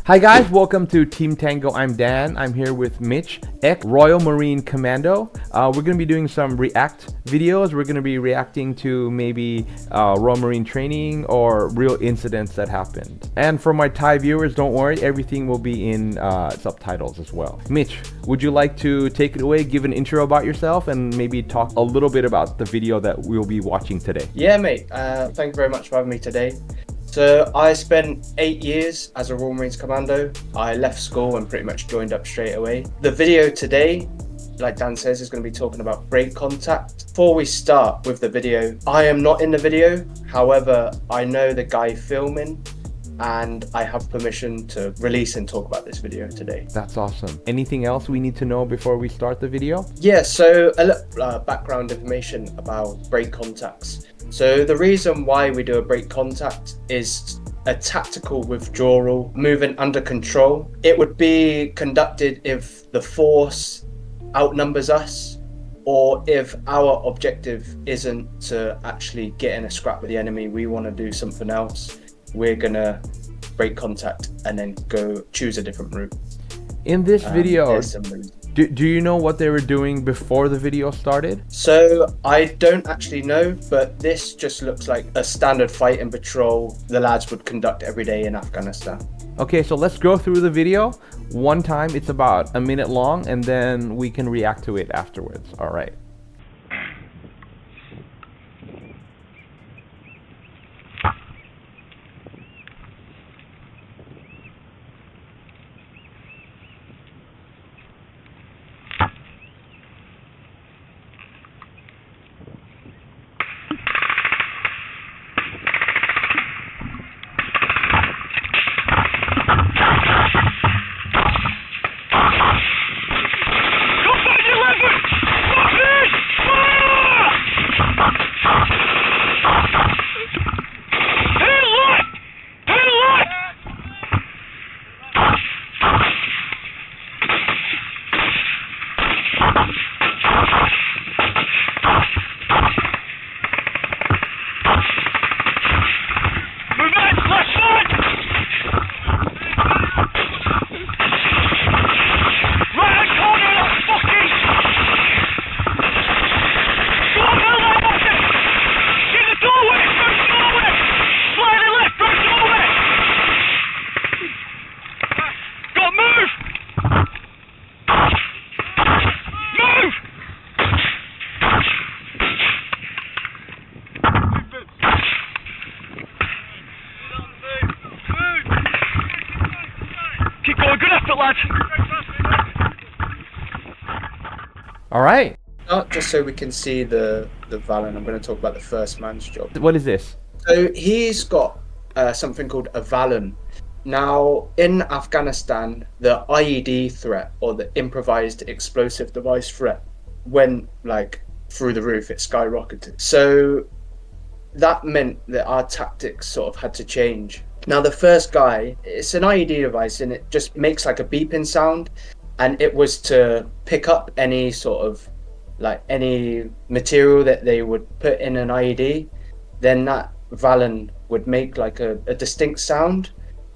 Hi guys, welcome to Team Tango. I'm Dan. I'm here with Mitch, ex Royal Marine Commando. We're going to be doing some React videos. We're going to be reacting to maybe Royal Marine training or real incidents that happened. And for my Thai viewers, don't worry, everything will be in subtitles as well. Mitch, would you like to take it away, give an intro about yourself, and maybe talk a little bit about the video that we'll be watching today? Yeah, mate. Thank you very much for having me today. So I spent 8 years as a Royal Marines Commando. I left school and pretty much joined up straight away. The video today, like Dan says, is going to be talking about break contact. Before we start with the video, I am not in the video. However, I know the guy filming and I have permission to release and talk about this video today. That's awesome. Anything else we need to know before we start the video? Yeah, so a little background information about break contacts. So the reason why we do a break contact is a tactical withdrawal, movement under control. It would be conducted if the force outnumbers us, or if our objective isn't to actually get in a scrap with the enemy, we want to do something else. We're gonna break contact and then go choose a different route. In this video, do you know what they were doing before the video started? So I don't actually know, but this just looks like a standard fight and patrol the lads would conduct every day in Afghanistan. Okay, so let's go through the video one time. It's about a minute long, and then we can react to it afterwards. All right. All right. Just so we can see the Valen, I'm going to talk about the first man's job. What is this? So he's got something called a Valen. Now, in Afghanistan, the IED threat, or the improvised explosive device threat, went like through the roof. It skyrocketed. So that meant that our tactics sort of had to change. Now, the first guy, it's an IED device, and it just makes like a beeping sound. And it was to pick up any sort of, like any material that they would put in an IED, then that Valen would make like a distinct sound.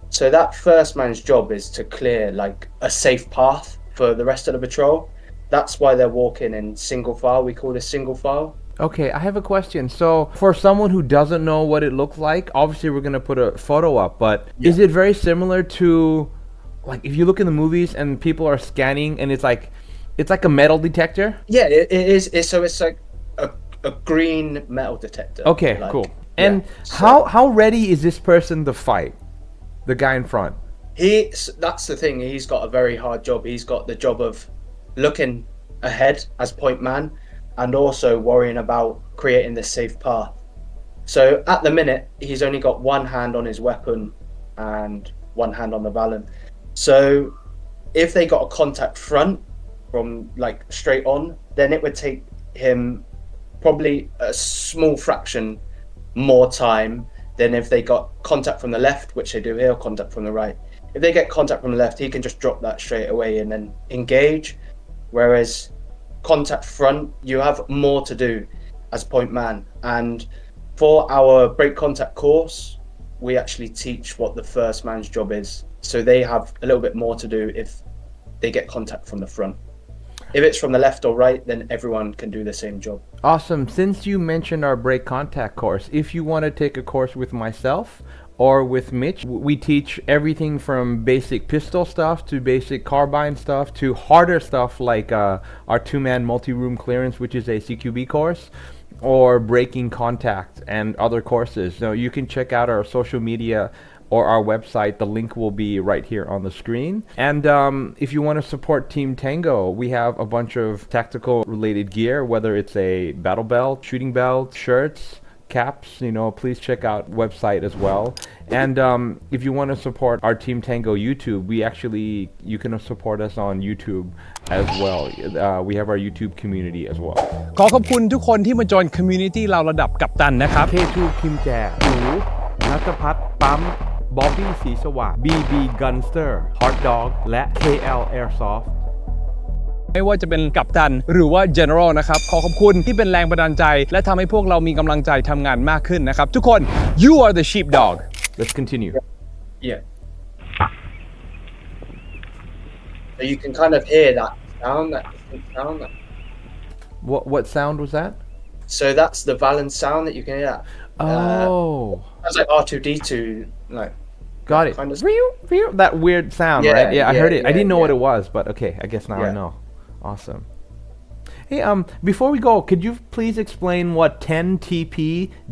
So that first man's job is to clear like a safe path for the rest of the patrol. That's why they're walking in single file. We call this single file. Okay, I have a question. So for someone who doesn't know what it looks like, obviously we're going to put a photo up, but is it very similar to, like, if you look in the movies and people are scanning and it's like a metal detector? Yeah, it is. So it's like a green metal detector. Okay, like, cool. And so how ready is this person to fight? The guy in front. That's the thing. He's got a very hard job. He's got the job of looking ahead as point man and also worrying about creating this safe path. So at the minute, he's only got one hand on his weapon and one hand on the Valen. So if they got a contact front from like straight on, then it would take him probably a small fraction more time than if they got contact from the left, which they do here, or contact from the right. If they get contact from the left, he can just drop that straight away and then engage. Whereas contact front, you have more to do as point man. And for our break contact course, we actually teach what the first man's job is. So they have a little bit more to do if they get contact from the front. If it's from the left or right, then everyone can do the same job. Awesome. Since you mentioned our break contact course, if you want to take a course with myself or with Mitch, we teach everything from basic pistol stuff to basic carbine stuff to harder stuff like our 2-man multi-room clearance, which is a CQB course, or breaking contact and other courses. So you can check out our social media or our website. The link will be right here on the screen. And if you want to support Team Tango, we have a bunch of tactical related gear, whether it's a battle belt, shooting belt, shirts, caps, please check out website as well. And if you want to support our Team Tango YouTube, you can support us on YouTube as well. We have our YouTube community as well. ขอขอบคุณทุกคนที่มาจอย community เราระดับกัปตันนะครับ K2 คิมแจหนูณัฐพัฒน์ปั๊มบ๊อบบี้สีสว่าง BB Gunster Hot Dog และ KL Airsoft ไม่ว่าจะเป็นกัปตันหรือว่า general นะครับขอขอบคุณที่เป็นแรงบันดาลใจและทำให้พวกเรามีกำลังใจทำงานมากขึ้นนะครับทุกคน you are the sheepdog. Let's continue. Yeah. So you can kind of hear that sound. What sound was that? So that's the Valen sound that you can hear. Oh. That's like R2D2, like. Got it. Kind of that weird sound, Yeah, right? Yeah, I heard it. I didn't know what yeah. it was, but okay, I guess now I Yeah. know. Awesome. Hey, before we go, could you please explain what 10TP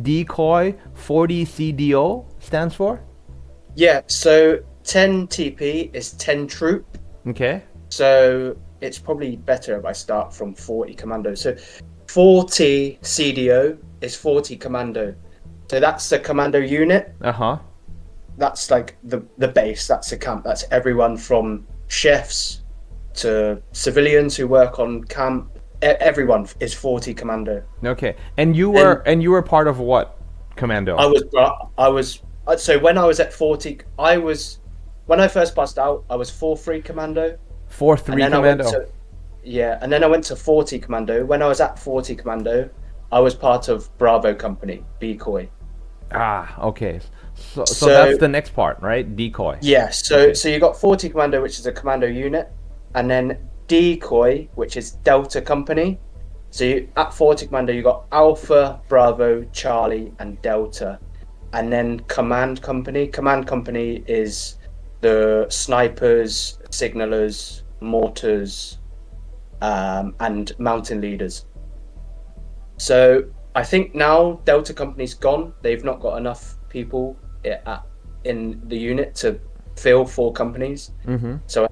decoy 40CDO stands for? Yeah, so 10TP is 10 troop. Okay. So it's probably better if I start from 40 commando. So 40 CDO is 40 commando. So that's the commando unit. Uh-huh. That's like the base. That's the camp. That's everyone from chefs to civilians who work on camp. Everyone is 40 commando. Okay. And you were part of what commando? So when I was at 40, when I first passed out, I was 4-3 commando. 4-3 commando. And then I went to 40 commando. When I was at 40 commando, I was part of Bravo company, decoy. Ah, okay. So that's the next part, right? Decoy. Yeah, Okay. so you got 40 commando, which is a commando unit, and then decoy, which is Delta company. So at 40 commando, you got Alpha, Bravo, Charlie, and Delta. And then command company. Command company is the snipers, signalers, mortars, and mountain leaders. So I think now Delta company's gone. They've not got enough people in the unit to fill 4 companies. Mm-hmm. So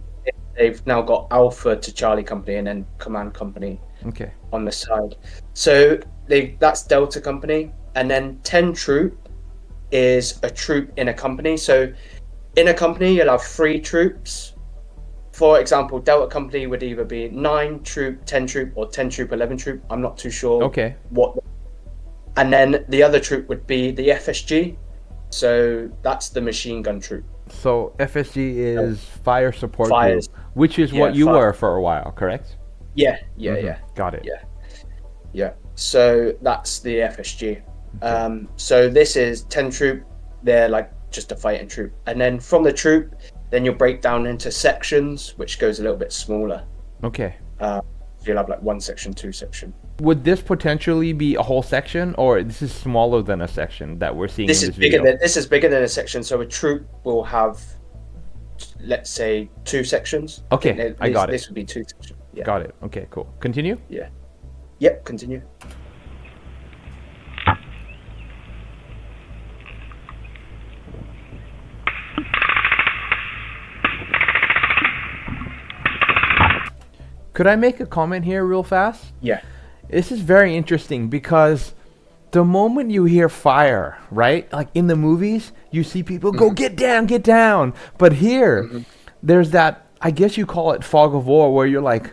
they've now got Alpha to Charlie company and then command company Okay. on the side. So that's Delta company. And then 10 troop is a troop in a company. So in a company, you'll have 3 troops. For example, Delta company would either be 9 troop, 10 troop, or 10 troop, 11 troop. I'm not too sure. Okay. And then the other troop would be the FSG. So that's the machine gun troop. So FSG is fire support Fires. group, which is what you were for a while, correct? Yeah. Got it. Yeah. So that's the FSG. So this is 10 troop. They're like just a fighting troop. And then from the troop, then you'll break down into sections, which goes a little bit smaller. Okay. So you'll have like 1 section, 2 section. Would this potentially be a whole section, or this is smaller than a section that we're seeing in this video? This is bigger than a section. So a troop will have, let's say, 2 sections. Okay, I got it. This would be 2 sections. Yeah. Got it. Okay, cool. Continue. Yeah. Yep. Continue. Could I make a comment here real fast? Yeah. This is very interesting because the moment you hear fire, right? Like in the movies, you see people go, get down. But here, there's that, I guess you call it fog of war, where you're like,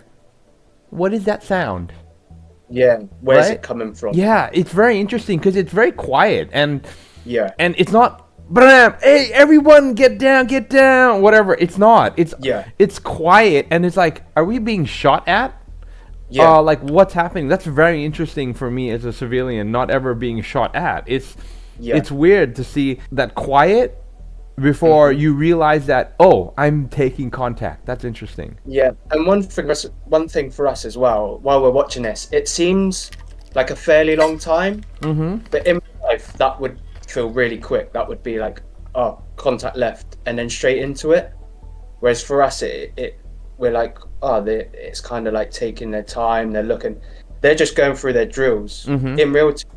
what is that sound? Yeah. Where's Right? it coming from? Yeah, it's very interesting because it's very quiet and Yeah. it's not, bam, hey, everyone get down, whatever. It's not. It's quiet and it's like, are we being shot at? Yeah. Like what's happening? That's very interesting for me as a civilian, not ever being shot at. Yeah. It's weird to see that quiet before you realize that, oh, I'm taking contact. That's interesting. Yeah, and one thing for us as well, while we're watching this, it seems like a fairly long time, but in life that would feel really quick. That would be like, oh, contact left, and then straight into it. Whereas for us, we're like, oh, it's kind of like taking their time. They're just going through their drills. In real time,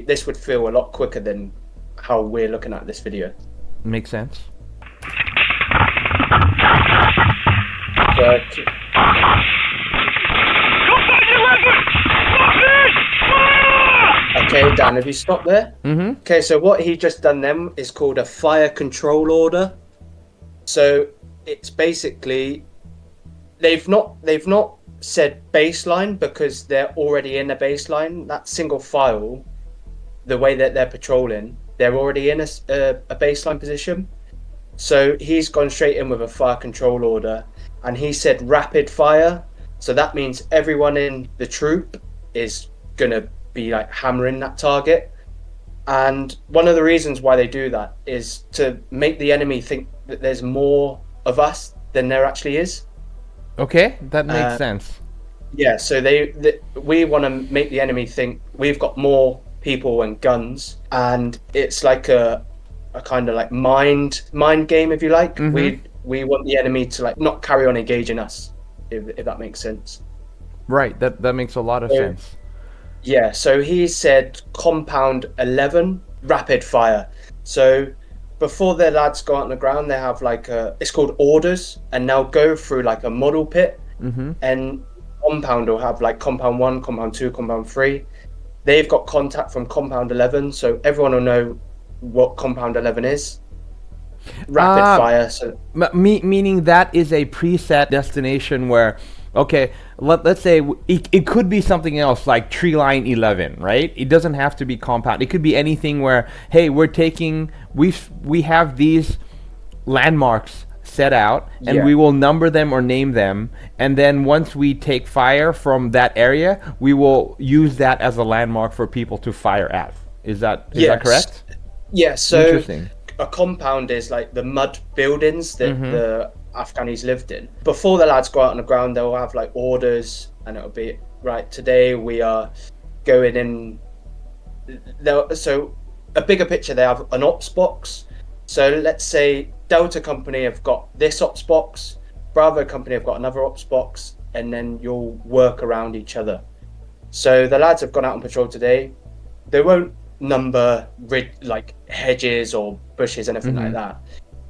this would feel a lot quicker than how we're looking at this video. Makes sense. But, okay, Dan, have you stopped there? Okay, so what he just done then is called a fire control order. So it's basically they've not said baseline because they're already in a baseline. That single file, the way that they're patrolling, they're already in a baseline position. So he's gone straight in with a fire control order, and he said rapid fire. So that means everyone in the troop is gonna be like hammering that target. And one of the reasons why they do that is to make the enemy think that there's more of us than there actually is. Okay, that makes sense. Yeah, so we want to make the enemy think we've got more people and guns, and it's like a kind of like mind game, if you like. We want the enemy to like not carry on engaging us, if that makes sense. Right, that makes a lot of sense. Yeah, so he said compound 11 rapid fire. So before their lads go out on the ground, they have like it's called orders, and they'll go through like a model pit, and compound will have like compound 1, compound 2, compound 3. They've got contact from compound 11, so everyone will know what compound 11 is. Rapid fire. So meaning that is a preset destination where, okay, let's say it could be something else like tree line 11, right? It doesn't have to be compound. It could be anything where, hey, we have these landmarks set out, and we will number them or name them, and then once we take fire from that area, we will use that as a landmark for people to fire at. Is that correct? Yeah, so interesting. A compound is like the mud buildings that the Afghanis lived in. Before the lads go out on the ground, they'll have like orders, and it'll be, right, today we are going in. So a bigger picture, they have an ops box. So let's say Delta Company have got this ops box, Bravo Company have got another ops box, and then you'll work around each other. So the lads have gone out on patrol today. They won't number like hedges or bushes, anything like that.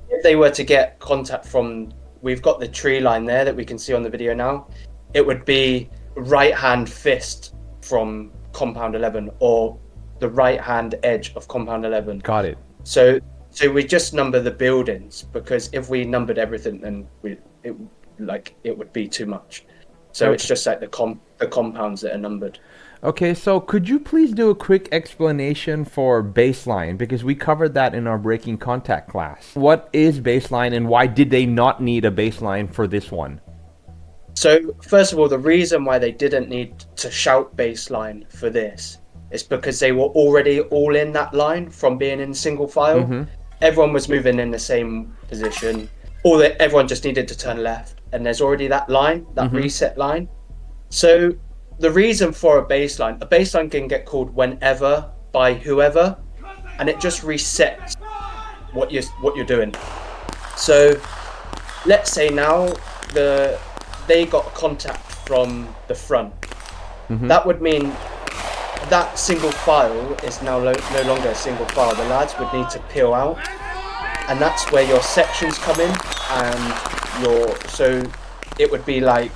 If they were to get contact from, we've got the tree line there that we can see on the video now, it would be right hand fist from compound 11 or the right hand edge of compound 11. Got it. So we just number the buildings, because if we numbered everything, then it would be too much. So It's just like the compounds that are numbered. Okay, so could you please do a quick explanation for baseline, because we covered that in our breaking contact class. What is baseline, and why did they not need a baseline for this one? So first of all, the reason why they didn't need to shout baseline for this is because they were already all in that line from being in single file. Everyone was moving in the same position. Everyone just needed to turn left, and there's already that line, that reset line. So the reason for a baseline can get called whenever by whoever, and it just resets what you're doing. So let's say now they got contact from the front. That would mean that single file is now no longer a single file. The lads would need to peel out, and that's where your sections come in, and so it would be like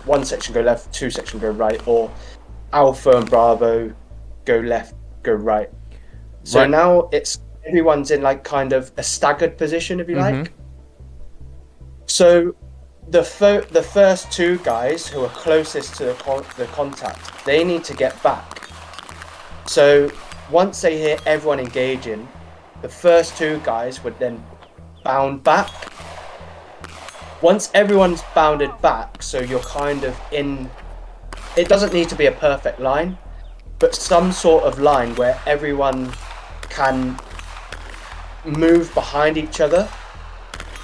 one section go left, two section go right, or Alpha and Bravo go left, go right. So now everyone's in like kind of a staggered position, if you like. So the first two guys who are closest to the contact, they need to get back. So once they hear everyone engaging, the first two guys would then bound back. Once everyone's bounded back, so you're kind of in, it doesn't need to be a perfect line, but some sort of line where everyone can move behind each other,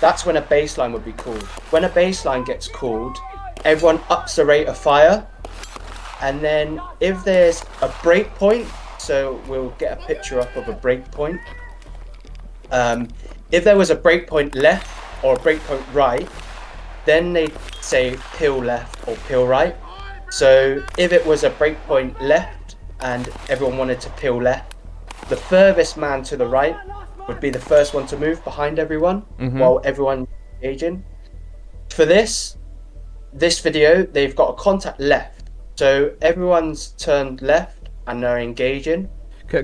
that's when a baseline would be called. When a baseline gets called, everyone ups the rate of fire, and then if there's a break point, so we'll get a picture up of a break point. If there was a break point left or a break point right, then they say peel left or peel right. So if it was a break point left and everyone wanted to peel left, the furthest man to the right would be the first one to move behind everyone while everyone engaging. For this video, they've got a contact left. So everyone's turned left and they're engaging.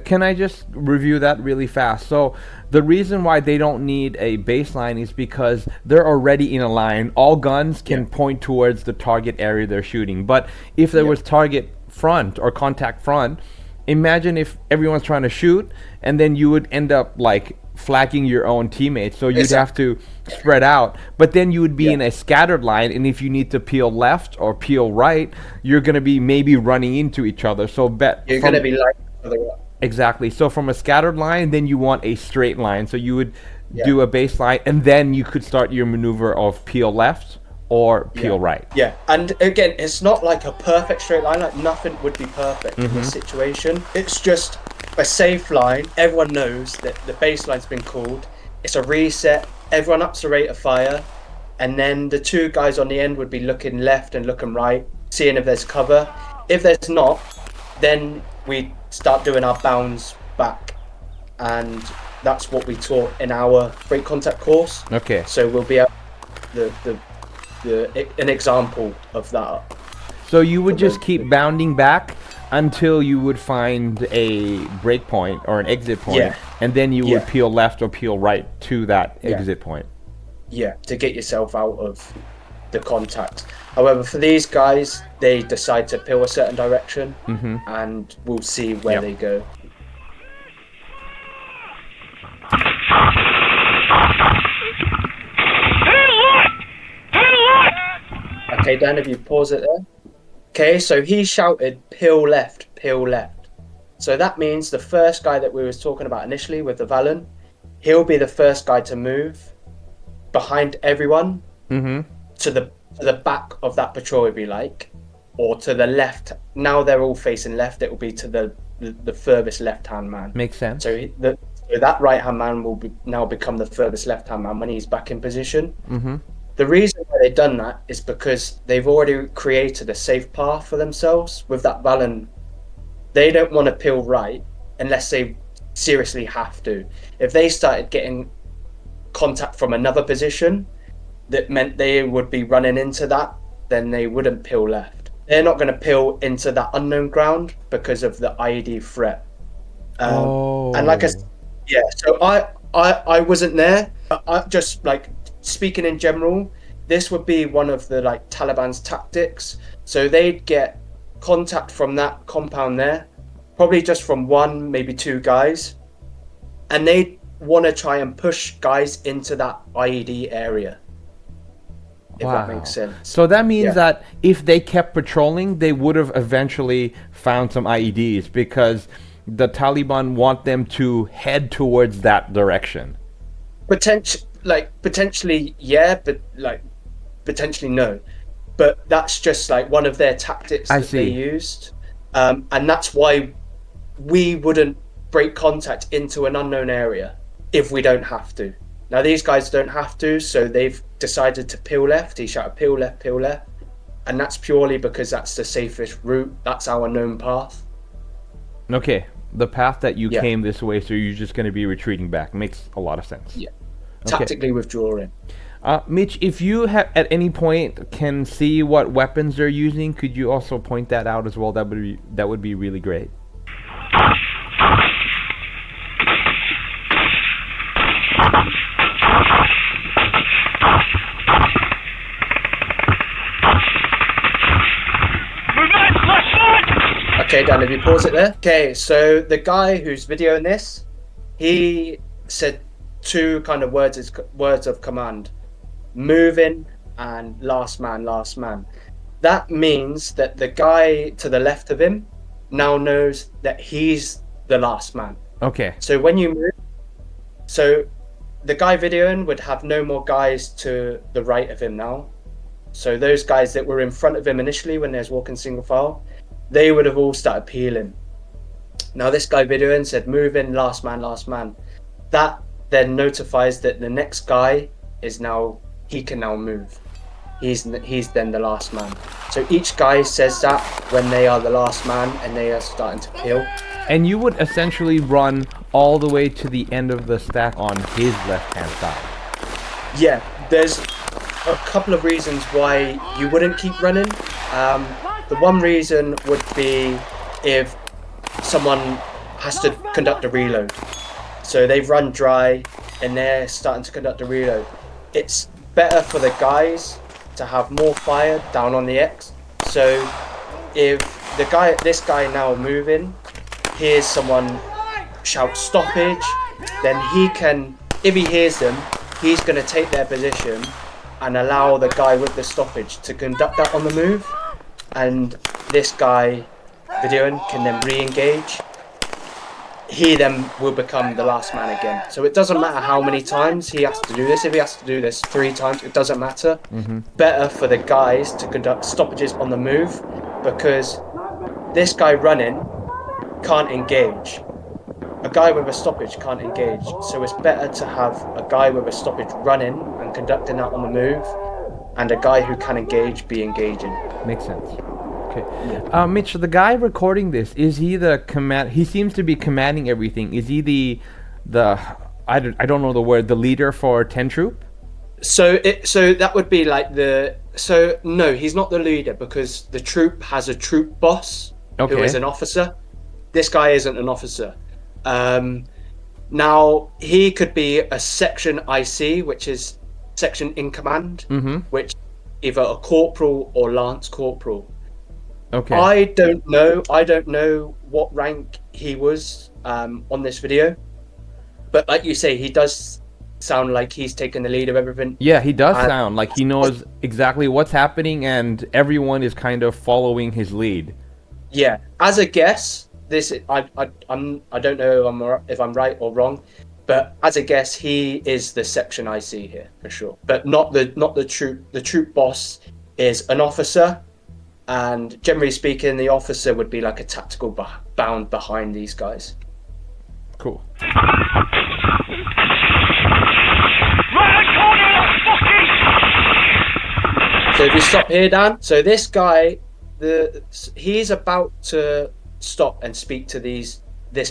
Can I just review that really fast? So the reason why they don't need a baseline is because they're already in a line. All guns can point towards the target area they're shooting. But if there was target front or contact front, imagine if everyone's trying to shoot and then you would end up like flagging your own teammates. So you'd have to spread out, but then you would be in a scattered line. And if you need to peel left or peel right, you're going to be maybe running into each other. So you're going to be like exactly. So from a scattered line, then you want a straight line. So you would do a baseline, and then you could start your maneuver of peel left or peel right. Yeah, and again, it's not like a perfect straight line. Like nothing would be perfect in this situation. It's just a safe line. Everyone knows that the baseline's been called. It's a reset. Everyone ups the rate of fire, and then the two guys on the end would be looking left and looking right, seeing if there's cover. If there's not, then we start doing our bounds back, and that's what we taught in our break contact course. Okay. So we'll be able an example of that. So you would just keep bounding back until you would find a break point or an exit point, and then you would peel left or peel right to that exit point. Yeah, to get yourself out of the contact. However, for these guys, they decide to peel a certain direction, and we'll see where they go. Okay, Dan, if you pause it there. Okay, so he shouted, peel left, peel left. So that means the first guy that we was talking about initially with the Valen, he'll be the first guy to move behind everyone to the back of that patrol, if you like, or to the left. Now they're all facing left, it will be to the furthest left-hand man. Makes sense. So that right-hand man will now become the furthest left-hand man when he's back in position. The reason why they've done that is because they've already created a safe path for themselves with that Valen. They don't want to peel right unless they seriously have to. If they started getting contact from another position that meant they would be running into that, then they wouldn't peel left. They're not going to peel into that unknown ground because of the IED threat. And like so I wasn't there. I just like speaking in general, this would be one of the like Taliban's tactics. So they'd get contact from that compound there, probably just from one, maybe two guys, and they'd want to try and push guys into that IED area. If that makes sense. So that means that if they kept patrolling, they would have eventually found some IEDs because the Taliban want them to head towards that direction. Potentially, yeah, but like potentially no. But that's just like one of their tactics that they used, and that's why we wouldn't break contact into an unknown area if we don't have to. Now these guys don't have to, so they've decided to peel left. He shouted peel left, and that's purely because that's the safest route. That's our known path. Okay, the path that you came this way, so you're just going to be retreating back. Makes a lot of sense. Yeah. Tactically withdrawing. Mitch, if you at any point can see what weapons they're using, could you also point that out as well? That would be really great. Okay, Dan, if you pause it there. Okay, so the guy who's videoing this, he said two kind of words of command: moving and last man. That means that the guy to the left of him now knows that he's the last man. Okay. So when you move, so the guy videoing would have no more guys to the right of him now. So those guys that were in front of him initially when there's walking single file, they would have all started peeling. Now this guy videoing said, move in, last man, last man. That then notifies that the next guy is now, he can now move. He's then the last man. So each guy says that when they are the last man and they are starting to peel. And you would essentially run all the way to the end of the stack on his left-hand side. Yeah, there's a couple of reasons why you wouldn't keep running. The one reason would be if someone has to conduct a reload. So they've run dry and they're starting to conduct a reload. It's better for the guys to have more fire down on the X. So if this guy now moving, hears someone shout stoppage, then he can, if he hears them, he's going to take their position and allow the guy with the stoppage to conduct that on the move. And this guy videoing can then re-engage. He then will become the last man again. So it doesn't matter how many times he has to do this. If he has to do this 3 times, it doesn't matter. Better for the guys to conduct stoppages on the move, because this guy running can't engage. A guy with a stoppage can't engage. So it's better to have a guy with a stoppage running and conducting that on the move, and a guy who can engage be engaging. Makes sense. Okay. Mitch, the guy recording this, is he the command? He seems to be commanding everything. Is he the I don't know the word, the leader for 10 troop? So that would be like no, he's not the leader, because the troop has a troop boss who is an officer. This guy isn't an officer. Now he could be a section IC, which is section in command, which either a corporal or lance corporal. Okay. I don't know what rank he was on this video, but like you say, he does sound like he's taking the lead of everything. Yeah, he does sound like he knows exactly what's happening, and everyone is kind of following his lead. Yeah, as a guess, I don't know if I'm right or wrong, but as a guess, he is the section IC here for sure, but not the troop. The troop boss is an officer. And generally speaking, the officer would be like a tactical bound behind these guys. Cool. So if you stop here, Dan. So this guy, he's about to stop and speak to this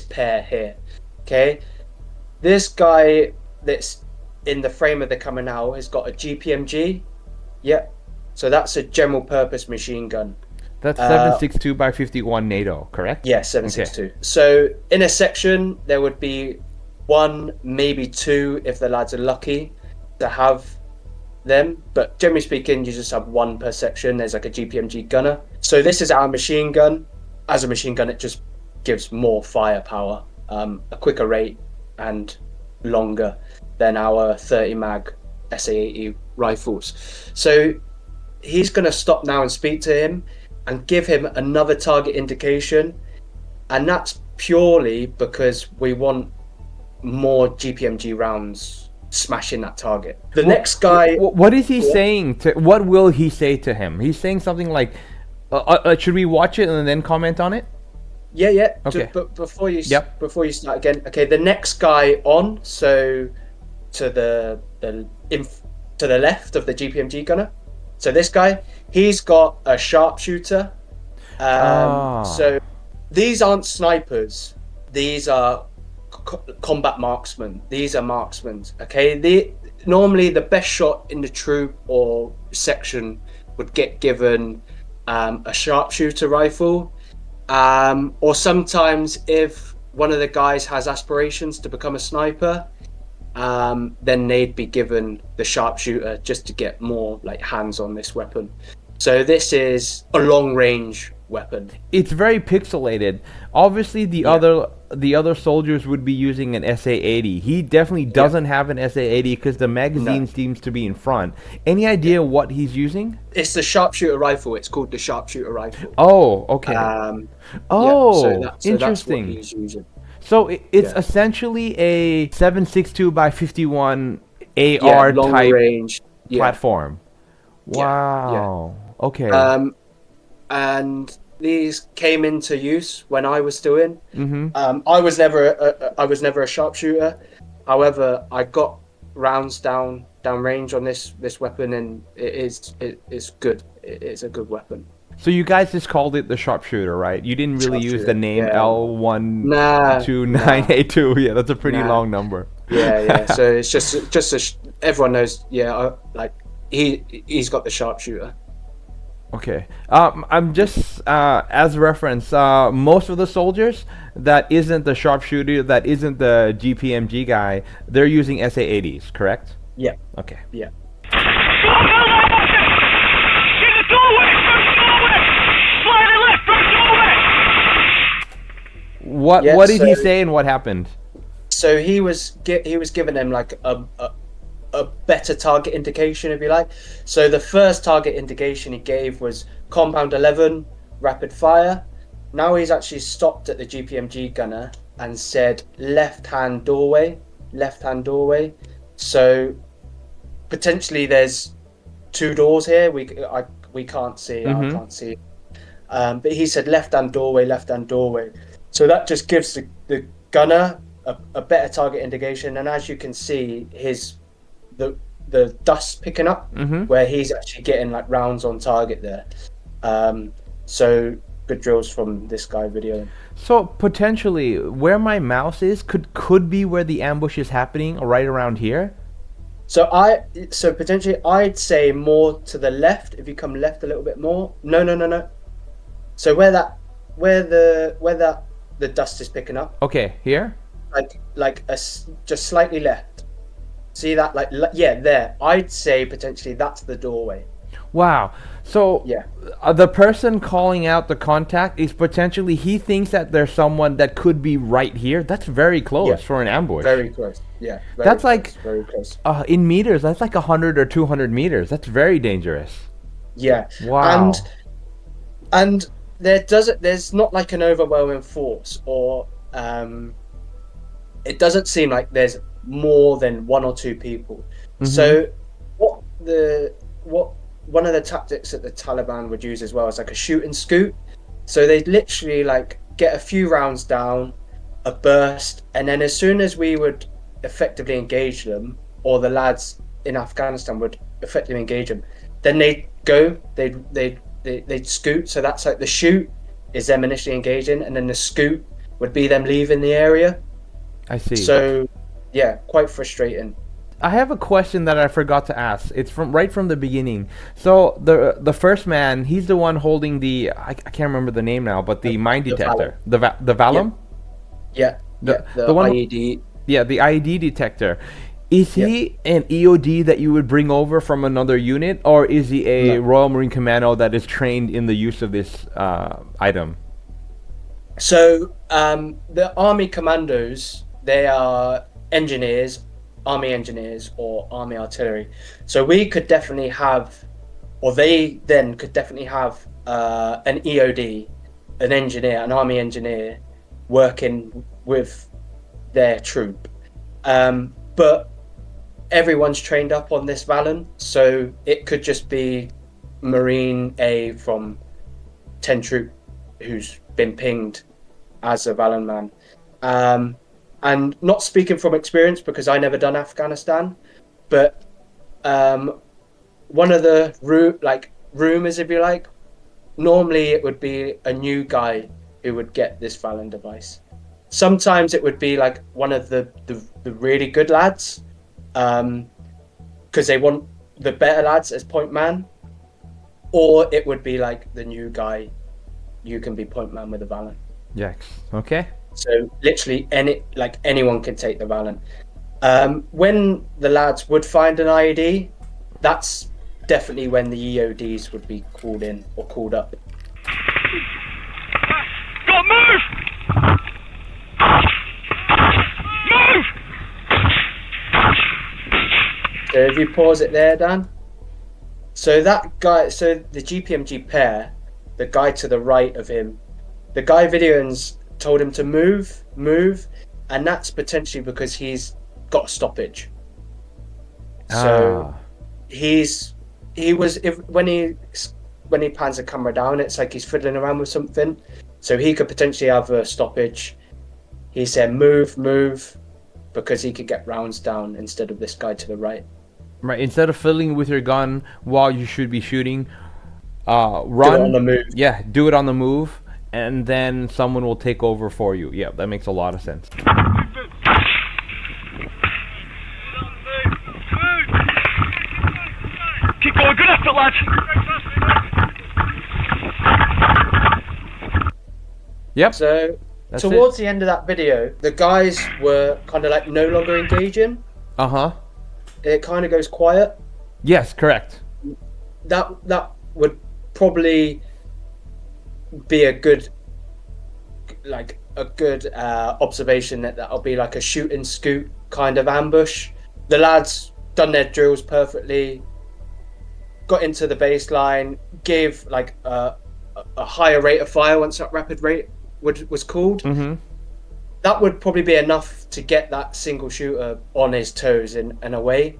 pair here. Okay, this guy that's in the frame of the camera now has got a GPMG. Yep. So that's a general purpose machine gun. That's 7.62 by 51 NATO, correct? Yeah, 7.62. Okay. So in a section, there would be 1, maybe 2, if the lads are lucky to have them. But generally speaking, you just have 1 per section. There's like a GPMG gunner. So this is our machine gun. As a machine gun, it just gives more firepower, a quicker rate, and longer than our 30 mag SA-80 rifles. So he's going to stop now and speak to him and give him another target indication, and that's purely because we want more GPMG rounds smashing that target. The next guy, what is he saying to, what will he say to him? He's saying something like, should we watch it and then comment on it? Yeah. Okay. But before you start again, okay, the next guy on, so to the left of the GPMG gunner. So this guy, he's got a sharpshooter. So these aren't snipers. These are combat marksmen. These are marksmen. Okay. Normally the best shot in the troop or section would get given a sharpshooter rifle, or sometimes if one of the guys has aspirations to become a sniper, then they'd be given the sharpshooter just to get more like hands on this weapon. So this is a long range weapon. It's very pixelated. Obviously the other soldiers would be using an SA-80. He definitely doesn't have an SA-80 because the magazine seems to be in front. Any idea what he's using? It's the sharpshooter rifle. It's called the sharpshooter rifle. Oh, okay. So interesting. that's what he's using. So it's Yeah. essentially a 7.62 by 51 Yeah, AR long type range. Yeah. platform. Yeah, yeah. Wow. Okay. And these came into use when I was still in. Mm-hmm. I was never a sharpshooter. However, I got rounds downrange on this weapon, and it's good. It's a good weapon. So you guys just called it the sharpshooter, right? You didn't really use the Sharpshooter. name Yeah. Nah. L129A2. Yeah, that's a pretty Nah. long number. Yeah. So it's just everyone knows. Yeah, like he's got the sharpshooter. Okay. I'm just as reference. Most of the soldiers that isn't the sharpshooter, that isn't the GPMG guy, they're using SA80s, correct? Yeah. Okay. Yeah. What Yeah, what did he so- say and what happened? So he was giving them like a better target indication, if you like. So the first target indication he gave was compound 11, rapid fire. Now he's actually stopped at the GPMG gunner and said left hand doorway. So potentially there's two doors here. We can't see. I can't see. But he said left hand doorway. So that just gives the gunner a better target indication. And as you can see, the dust picking up where he's actually getting like rounds on target there. So good drills from this guy video. So potentially where my mouse is could be where the ambush is happening, right around here. So potentially I'd say more to the left. If you come left a little bit more. No. So where the dust is picking up. Okay, here. Just slightly left. See that? There. I'd say potentially that's the doorway. Wow. So Yeah. The person calling out the contact is potentially, he thinks that there's someone that could be right here. That's very close Yeah. for an ambush. Very close. Yeah. That's like very close. in meters. That's like 100 or 200 meters. That's very dangerous. Yeah. Wow. And there's not like an overwhelming force, or it doesn't seem like there's more than one or two people. So one of the tactics that the Taliban would use as well is like a shoot and scoot. So they'd literally like get a few rounds down, a burst, and then as soon as we would effectively engage them, or the lads in Afghanistan would effectively engage them, then they'd scoot. So that's like the shoot is them initially engaging, and then the scoot would be them leaving the area. I see. So yeah, quite frustrating. I have a question that I forgot to ask. It's right from the beginning. So the first man, he's the one holding the, I can't remember the name now, but the mine detector, the Valum. Yeah. The one one- IED. Yeah, the IED detector. Is he an EOD that you would bring over from another unit, or is he a No. Royal Marine Commando that is trained in the use of this item? So the Army Commandos, they are engineers, Army engineers, or Army artillery. So we could definitely have, or they then could definitely have an EOD, an engineer, an Army engineer working with their troop. But everyone's trained up on this Valen, so it could just be Marine A from 10 troop who's been pinged as a Valen man. And not speaking from experience because I never done Afghanistan, but one of the rumors, if you like, normally it would be a new guy who would get this Valen device. Sometimes it would be like one of the really good lads, because they want the better lads as point man, or it would be like the new guy, you can be point man with a Valen. Yikes. Okay. So literally anyone can take the Valen. When the lads would find an IED, that's definitely when the EODs would be called in or called up. Got move! Move! So if you pause it there, Dan. So that guy, so the GPMG pair, the guy to the right of him, the guy videoing's told him to move, and that's potentially because he's got a stoppage. So he was when he pans the camera down, it's like he's fiddling around with something. So he could potentially have a stoppage. He said move because he could get rounds down instead of this guy to the right. Right. Instead of fiddling with your gun while you should be shooting, run. Do it on the move. Yeah, do it on the move, and then someone will take over for you. Yeah, that makes a lot of sense. Keep going, good effort, lads. Yep. So That's towards the end of that video, the guys were kind of like no longer engaging. It kind of goes quiet. Yes, correct. That would probably be a good observation that'll be like a shoot and scoot kind of ambush. The lads done their drills perfectly, got into the baseline, gave like a higher rate of fire once that rapid rate was called. That would probably be enough to get that single shooter on his toes and away.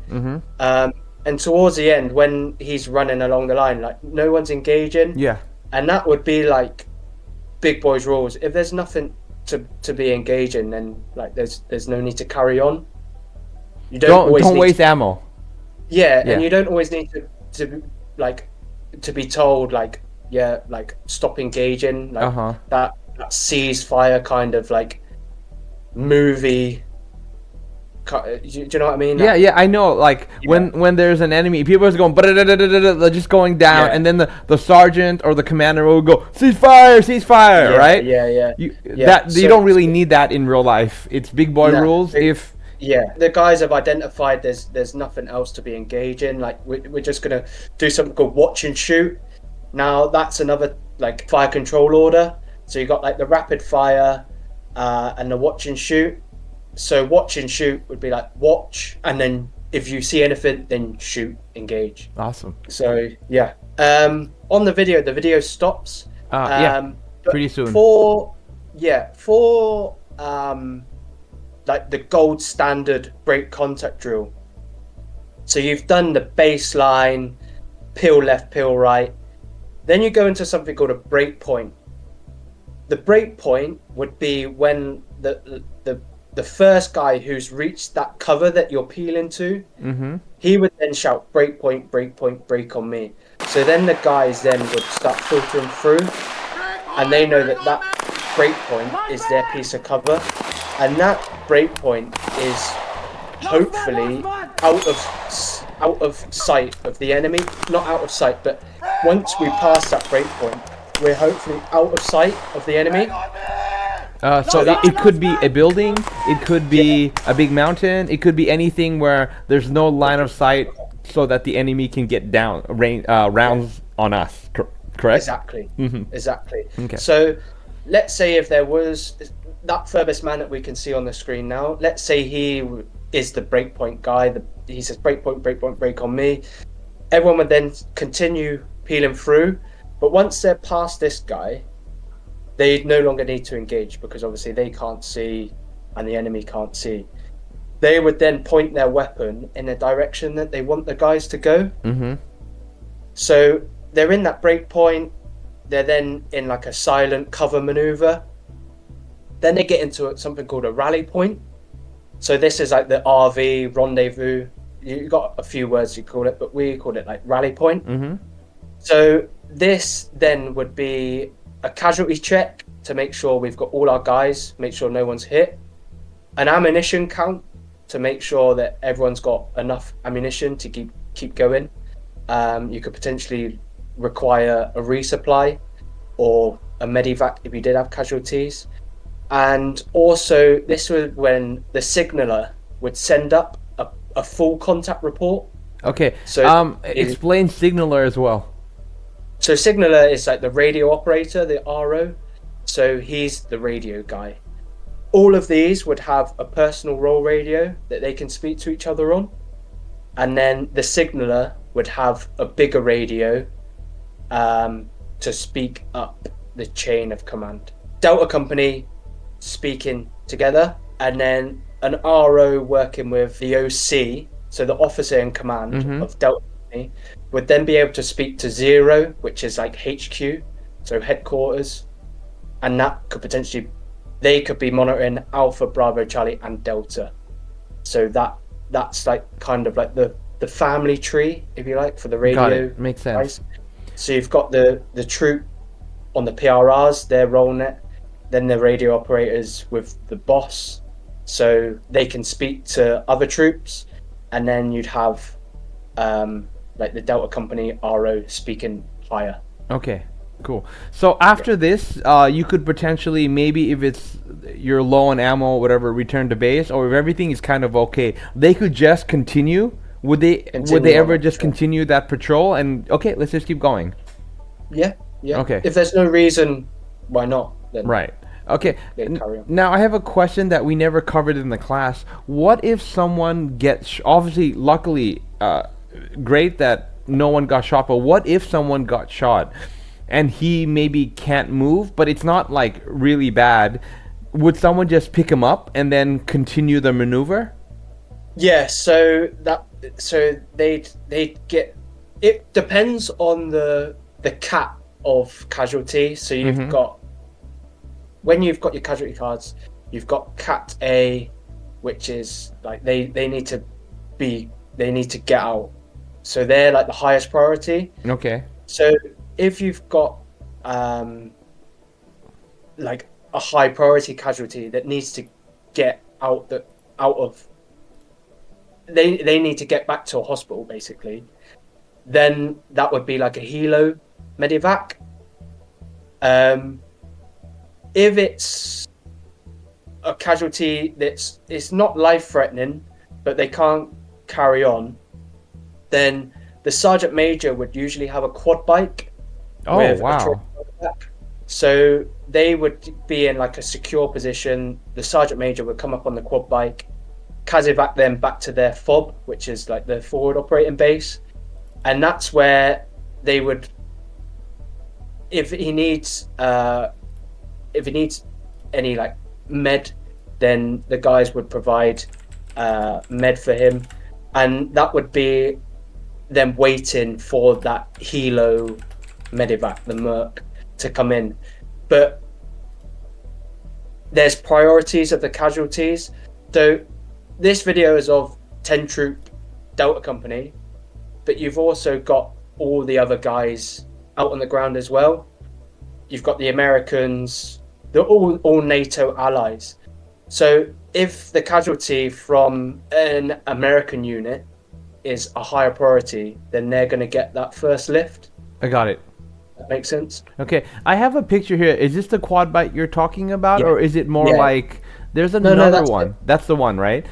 And towards the end, when he's running along the line, like no one's engaging. Yeah. And that would be like big boys rules. If there's nothing to be engaging, then like there's no need to carry on. You don't waste ammo. Yeah, and you don't always need to be told like stop engaging, like that ceasefire kind of like movie. Do you know what I mean? Yeah, I know. Like when there's an enemy, people are going, they're just going down, and then the sergeant or the commander will go, ceasefire, right? Yeah. You don't really need that in real life. It's big boy rules. The guys have identified there's nothing else to be engaging. Like we're just gonna do something called watch and shoot. Now that's another like fire control order. So you got like the rapid fire and the watch and shoot. So watch and shoot would be like watch, and then if you see anything, then shoot, engage. Awesome. So yeah, on the video stops. Pretty soon. For like the gold standard break contact drill. So you've done the baseline, peel left, peel right. Then you go into something called a break point. The break point would be when the first guy who's reached that cover that you're peeling to, he would then shout break point, break on me. So then the guys then would start filtering through, and they know that break point is their piece of cover, and that break point is hopefully out of sight of the enemy. Not out of sight, but once we pass that break point, we're hopefully out of sight of the enemy. So it could be a building, it could be a big mountain, it could be anything where there's no line of sight, so that the enemy can get down rounds on us. Correct? Exactly. Exactly. Okay. So let's say if there was that furthest man that we can see on the screen now, let's say he is the breakpoint guy. He says breakpoint, break on me. Everyone would then continue peeling through, but once they're past this guy, they no longer need to engage, because obviously they can't see and the enemy can't see. They would then point their weapon in the direction that they want the guys to go. So they're in that break point. They're then in like a silent cover maneuver. Then they get into something called a rally point. So this is like the RV, rendezvous. You've got a few words you call it, but we call it like rally point. So this then would be a casualty check to make sure we've got all our guys, make sure no one's hit. An ammunition count to make sure that everyone's got enough ammunition to keep going. You could potentially require a resupply or a medevac if you did have casualties. And also this was when the signaller would send up a full contact report. Okay, so explain signaller as well. So signaller is like the radio operator, the RO. So he's the radio guy. All of these would have a personal role radio that they can speak to each other on. And then the signaller would have a bigger radio to speak up the chain of command. Delta Company speaking together, and then an RO working with the OC, so the officer in command of Delta Company, would then be able to speak to Zero, which is like HQ, so headquarters, and that could potentially, they could be monitoring Alpha, Bravo, Charlie, and Delta. So that's like kind of like the family tree, if you like, for the radio. Got it. Makes sense. Guys. So you've got the troop on the PRRs, they're rolling it, then the radio operators with the boss, so they can speak to other troops, and then you'd have like the Delta Company RO speaking higher. Okay, cool. So after this, you could potentially, maybe if it's you're low on ammo, whatever, return to base, or if everything is kind of okay, they could just continue. Would they ever just continue that patrol and okay, let's just keep going? Yeah. Okay. If there's no reason, why not? Then Right. Okay. they carry on. Now I have a question that we never covered in the class. What if someone gets obviously, luckily, great that no one got shot, but what if someone got shot and he maybe can't move, but it's not like really bad? Would someone just pick him up and then continue the maneuver? Yeah, so they get, it depends on the cap of casualty. So you've got, when you've got your casualty cards, you've got Cat A, which is like they need to get out. So they're like the highest priority. Okay. So if you've got like a high priority casualty that needs to get out of, they need to get back to a hospital basically, then that would be like a helo medevac. If it's a casualty it's not life threatening but they can't carry on, then the sergeant major would usually have a quad bike. Oh, wow. So they would be in like a secure position. The sergeant major would come up on the quad bike, casevac them back to their FOB, which is like the forward operating base, and that's where they would, if he needs any like med, then the guys would provide med for him, and that would be them waiting for that helo medevac, the Merc, to come in. But there's priorities of the casualties. So this video is of 10 troop Delta Company, but you've also got all the other guys out on the ground as well. You've got the Americans, they're all NATO allies. So if the casualty from an American unit is a higher priority, then they're going to get that first lift. I got it. That makes sense? Okay, I have a picture here. Is this the quad bike you're talking about, Yeah. or is it more Yeah. like there's no, another that's one? it. That's the one, right?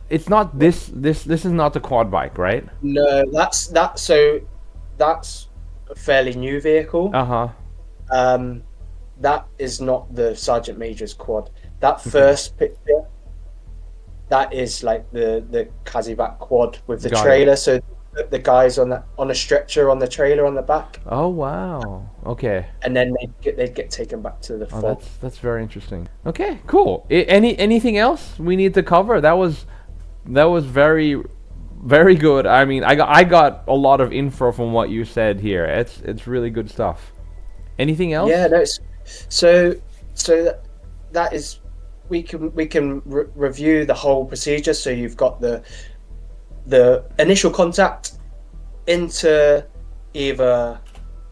It's not this. This is not the quad bike, right? No, that's a fairly new vehicle. That is not the Sergeant Major's quad. That first picture, that is like the Kazivac quad with the Got trailer. it. So the guys on a stretcher on the trailer on the back, Oh wow. Okay. and then they'd get taken back to the Oh, FOB. that's very interesting. Okay, cool. Anything else we need to cover? That was very very good. I mean, I got a lot of info from what you said here. It's really good stuff. Anything else? Yeah, no, so that is, we can review the whole procedure. So you've got the initial contact into either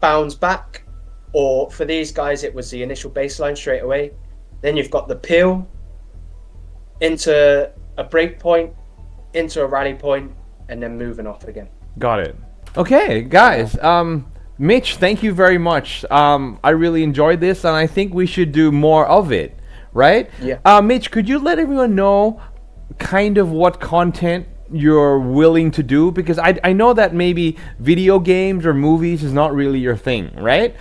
bounds back, or for these guys it was the initial baseline straight away. Then you've got the peel into a break point, into a rally point, and then moving off again. Got it. Okay, guys. Mitch, thank you very much. I really enjoyed this, and I think we should do more of it, right? Yeah. Mitch, could you let everyone know kind of what content you're willing to do? Because I know that maybe video games or movies is not really your thing, right?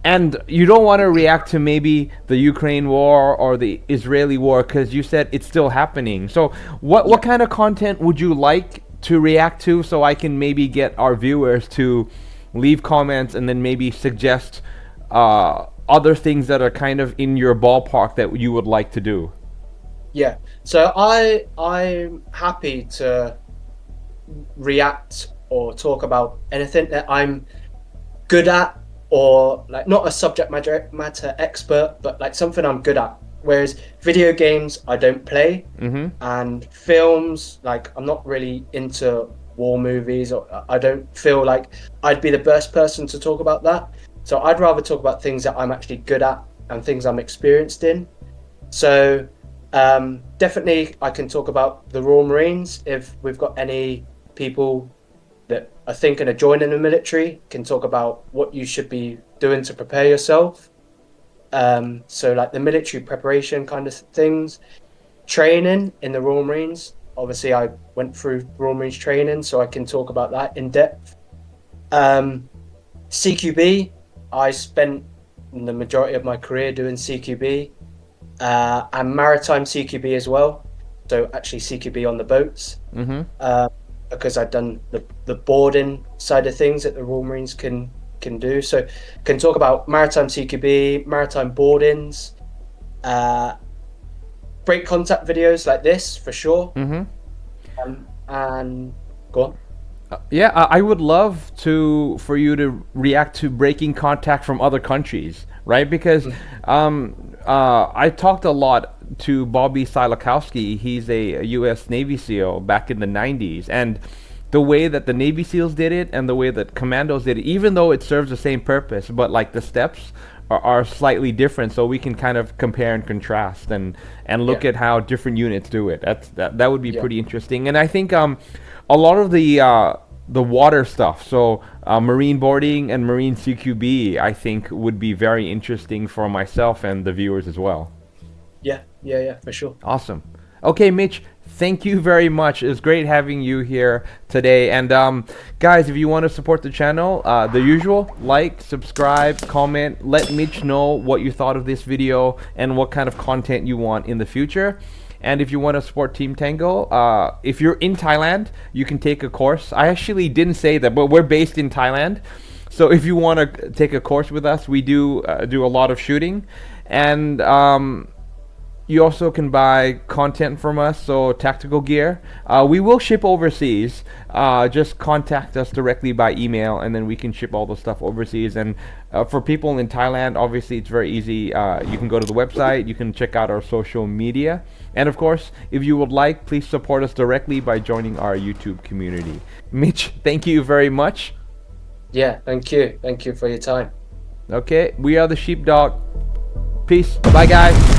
And you don't want to react to maybe the Ukraine war or the Israeli war because you said it's still happening. So what kind of content would you like to react to, so I can maybe get our viewers to leave comments and then maybe suggest other things that are kind of in your ballpark that you would like to do? Yeah. So I'm happy to react or talk about anything that I'm good at, or like not a subject matter expert, but like something I'm good at. Whereas video games I don't play, and films, like I'm not really into war movies, or I don't feel like I'd be the best person to talk about that. So I'd rather talk about things that I'm actually good at and things I'm experienced in. So definitely I can talk about the Royal Marines. If we've got any people that are thinking of joining the military, can talk about what you should be doing to prepare yourself. So like the military preparation kind of things, training in the Royal Marines. Obviously I went through Royal Marines training, so I can talk about that in depth. CQB, I spent the majority of my career doing CQB, and maritime CQB as well. So actually CQB on the boats, because I've done the boarding side of things that the Royal Marines can do. So can talk about maritime CQB, maritime boardings, break contact videos like this for sure. And go on. Yeah, I would love for you to react to breaking contact from other countries, right? Because I talked a lot to Bobby Silakowski. He's a U.S. Navy SEAL back in the 90s, and the way that the Navy SEALs did it and the way that Commandos did it, even though it serves the same purpose, but like the steps are slightly different, so we can kind of compare and contrast and look at how different units do it. That would be pretty interesting. And I think a lot of the water stuff, so marine boarding and marine CQB, I think would be very interesting for myself and the viewers as well. Yeah, for sure. Awesome. Okay, Mitch, thank you very much. It's great having you here today. And guys, if you want to support the channel, the usual, like, subscribe, comment, let Mitch know what you thought of this video and what kind of content you want in the future. And if you want to support Team Tango, if you're in Thailand, you can take a course. I actually didn't say that, but we're based in Thailand. So if you want to take a course with us, we do a lot of shooting. And you also can buy content from us, so tactical gear. We will ship overseas. Just contact us directly by email, and then we can ship all the stuff overseas. And for people in Thailand, obviously it's very easy. You can go to the website, you can check out our social media. And of course, if you would like, please support us directly by joining our YouTube community. Mitch, thank you very much. Yeah, thank you. Thank you for your time. Okay, we are the Sheepdog. Peace. Bye, guys.